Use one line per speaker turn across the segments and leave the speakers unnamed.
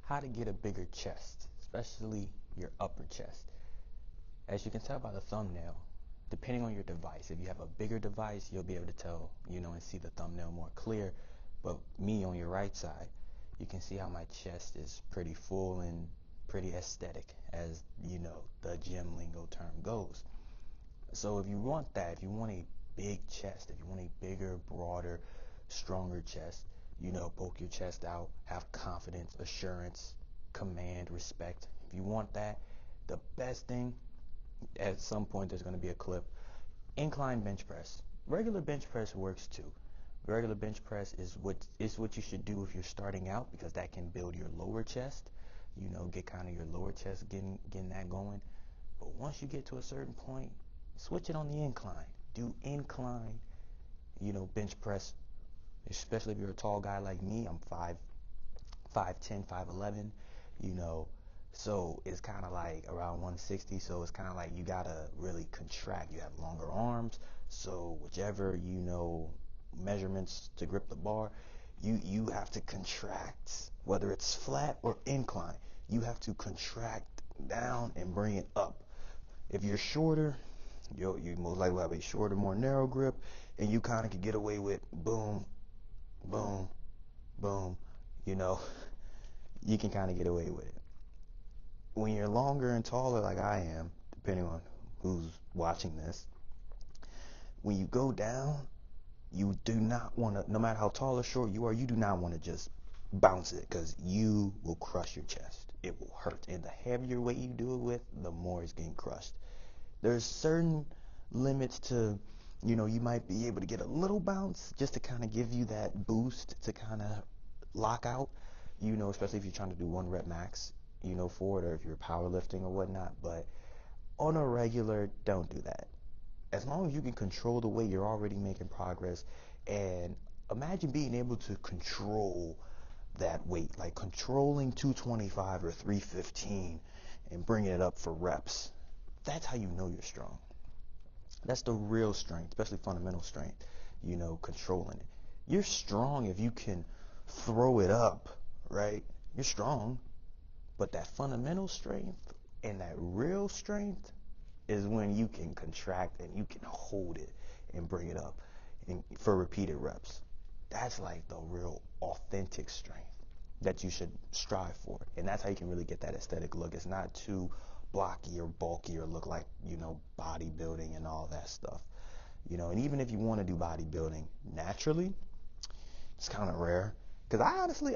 how to get a bigger chest, especially your upper chest. As you can tell by the thumbnail, depending on your device, if you have a bigger device, you'll be able to tell, and see the thumbnail more clear. But me on your right side, you can see how my chest is pretty full and pretty aesthetic, as the gym lingo term goes. So if you want that, if you want a big chest, if you want a bigger, broader, stronger chest, poke your chest out, have confidence, assurance, command, respect. If you want that, the best thing, at some point there's going to be a clip, incline bench press. Regular bench press works too. Regular bench press is what you should do if you're starting out, because that can build your lower chest, get kind of your lower chest getting that going. But once you get to a certain point, switch it on the incline. Do incline, bench press, especially if you're a tall guy like me. I'm 5'10", 5'11", so it's kind of like around 160, so it's kind of like you gotta really contract. You have longer arms, so whichever, measurements to grip the bar, you have to contract, whether it's flat or incline. You have to contract down and bring it up. If you're shorter, you most likely have a shorter, more narrow grip, and you kind of can get away with boom, boom, boom. You know, you can kind of get away with it. When you're longer and taller like I am, depending on who's watching this, when you go down, you do not want to, no matter how tall or short you are, you do not want to just bounce it, because you will crush your chest. It will hurt. And the heavier weight you do it with, the more it's getting crushed. There's certain limits to, you might be able to get a little bounce just to kind of give you that boost to kind of lock out, especially if you're trying to do 1 rep max, for it, or if you're powerlifting or whatnot. But on a regular, don't do that. As long as you can control the weight, you're already making progress. And imagine being able to control that weight, like controlling 225 or 315 and bringing it up for reps. That's how you know you're strong. That's the real strength, especially fundamental strength, controlling it. You're strong if you can throw it up, right? You're strong. But that fundamental strength and that real strength is when you can contract and you can hold it and bring it up for repeated reps. That's like the real authentic strength that you should strive for. And that's how you can really get that aesthetic look. It's not too blocky or bulky or look like, bodybuilding and all that stuff. And even if you want to do bodybuilding naturally, it's kind of rare. Because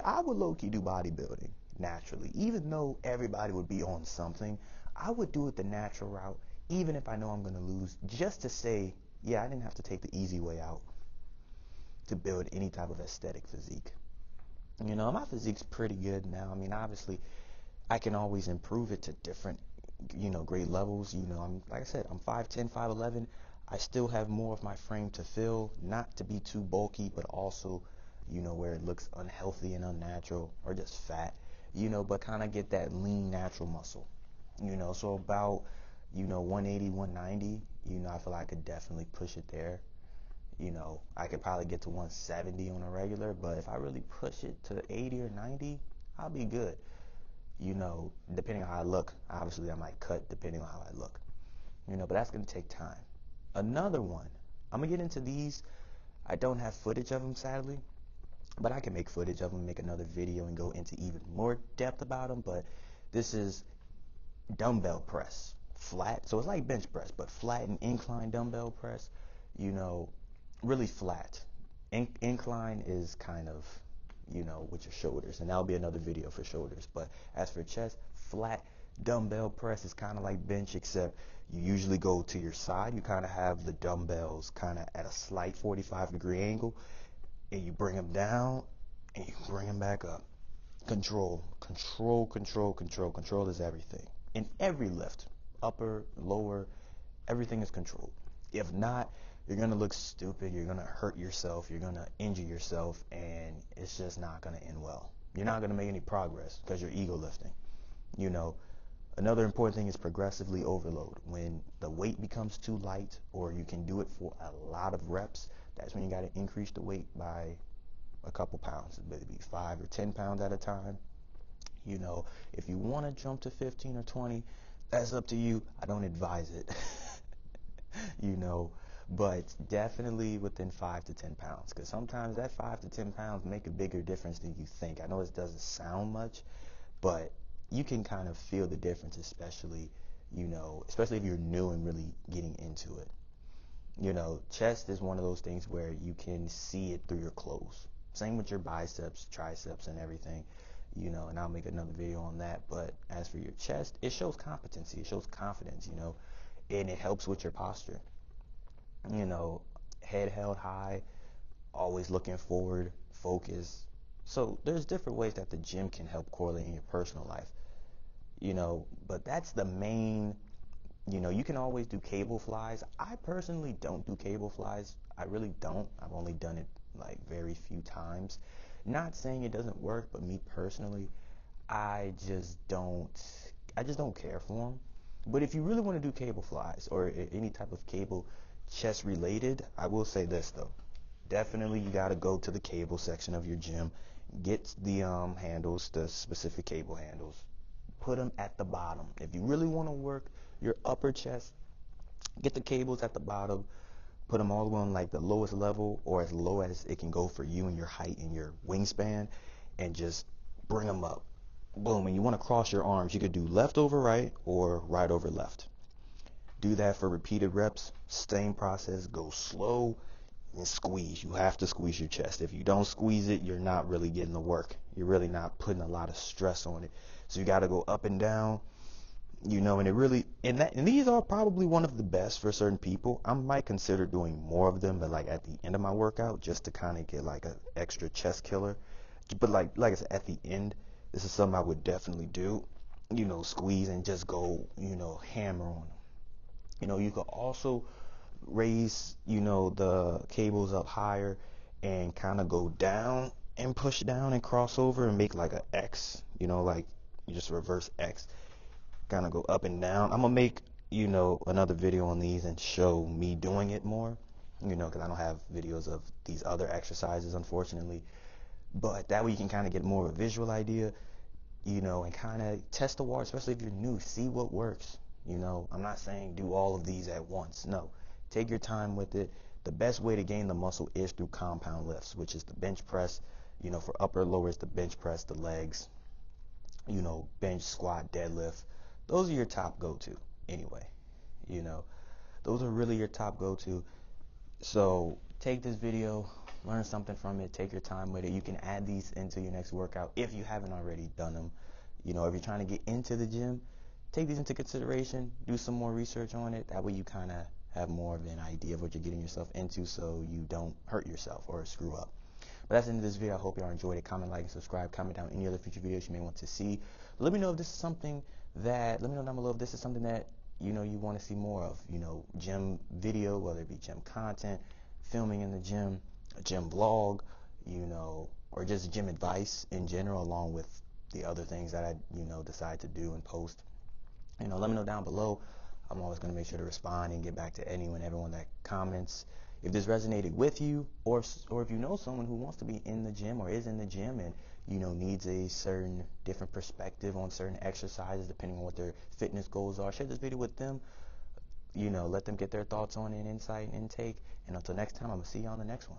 I would low-key do bodybuilding naturally. Even though everybody would be on something, I would do it the natural route, even if I know I'm going to lose, just to say, yeah, I didn't have to take the easy way out to build any type of aesthetic physique. My physique's pretty good now. I mean, obviously, I can always improve it to different, grade levels. Like I said, I'm 5'10", 5'11". I still have more of my frame to fill, not to be too bulky, but also, where it looks unhealthy and unnatural or just fat, but kind of get that lean, natural muscle, so about, 180, 190, I feel like I could definitely push it there. I could probably get to 170 on a regular, but if I really push it to 80 or 90, I'll be good. Depending on how I look. Obviously, I might cut depending on how I look. But that's going to take time. Another one, I'm going to get into these. I don't have footage of them, sadly, but I can make footage of them, make another video, and go into even more depth about them. But this is dumbbell press, flat. So it's like bench press, but flat and incline dumbbell press, really flat. Incline is kind of, with your shoulders, and that'll be another video for shoulders. But as for chest, flat dumbbell press is kind of like bench, except you usually go to your side. You kind of have the dumbbells kind of at a slight 45-degree angle, and you bring them down, and you bring them back up. Control, control, control, control. Control is everything. In every lift, upper, lower, everything is controlled. If not, you're going to look stupid, you're going to hurt yourself, you're going to injure yourself, and it's just not going to end well. You're not going to make any progress because you're ego lifting. Another important thing is progressively overload. When the weight becomes too light, or you can do it for a lot of reps, that's when you got to increase the weight by a couple pounds, maybe 5 or 10 pounds at a time. You know, if you want to jump to 15 or 20, that's up to you. I don't advise it. you know, but definitely within 5 to 10 pounds, because sometimes that 5 to 10 pounds make a bigger difference than you think. I know it doesn't sound much, but you can kind of feel the difference, especially, especially if you're new and really getting into it. Chest is one of those things where you can see it through your clothes. Same with your biceps, triceps, and everything, and I'll make another video on that. But as for your chest, it shows competency, it shows confidence, and it helps with your posture. you know, Head held high, always looking forward, focus. So there's different ways that the gym can help correlate in your personal life, but that's the main, you can always do cable flies. I personally don't do cable flies. I really don't. I've only done it like very few times. Not saying it doesn't work, but me personally, I just don't, I just don't care for them. But if you really want to do cable flies or any type of cable chest related, I will say this though. Definitely you got to go to the cable section of your gym, get the handles, the specific cable handles, put them at the bottom. If you really want to work your upper chest, get the cables at the bottom, put them all the way on like the lowest level or as low as it can go for you and your height and your wingspan, and just bring them up. Boom. And you want to cross your arms, you could do left over right or right over left. Do that for repeated reps. Same process. Go slow and squeeze. You have to squeeze your chest. If you don't squeeze it, you're not really getting the work. You're really not putting a lot of stress on it. So you got to go up and down, and it really, and these are probably one of the best for certain people. I might consider doing more of them, but like at the end of my workout, just to kind of get like an extra chest killer. But like I said, at the end, this is something I would definitely do. Squeeze and just go, hammer on them. You could also raise, the cables up higher and kind of go down and push down and cross over and make like a X, like you just reverse X, kind of go up and down. I'm gonna make, another video on these and show me doing it more, because I don't have videos of these other exercises, unfortunately. But that way you can kind of get more of a visual idea, and kind of test the water, especially if you're new. See what works. I'm not saying do all of these at once. No, take your time with it. The best way to gain the muscle is through compound lifts, which is the bench press. For upper, lower, it's the bench press, the legs, bench, squat, deadlift. Those are your top go-to anyway. You know, those are really your top go-to. So take this video, learn something from it, take your time with it. You can add these into your next workout if you haven't already done them. If you're trying to get into the gym, take these into consideration, do some more research on it. That way you kind of have more of an idea of what you're getting yourself into so you don't hurt yourself or screw up. But that's the end of this video. I hope y'all enjoyed it. Comment, like, and subscribe. Comment down any other future videos you may want to see. Let me know if this is something that, let me know down below if this is something that, you want to see more of. Gym video, whether it be gym content, filming in the gym, a gym vlog, or just gym advice in general, along with the other things that I, decide to do and post. Let me know down below. I'm always going to make sure to respond and get back to everyone that comments. If this resonated with you, or if you know someone who wants to be in the gym or is in the gym and needs a certain different perspective on certain exercises depending on what their fitness goals are, share this video with them. Let them get their thoughts on it, insight and intake. And until next time, I'm gonna see you on the next one.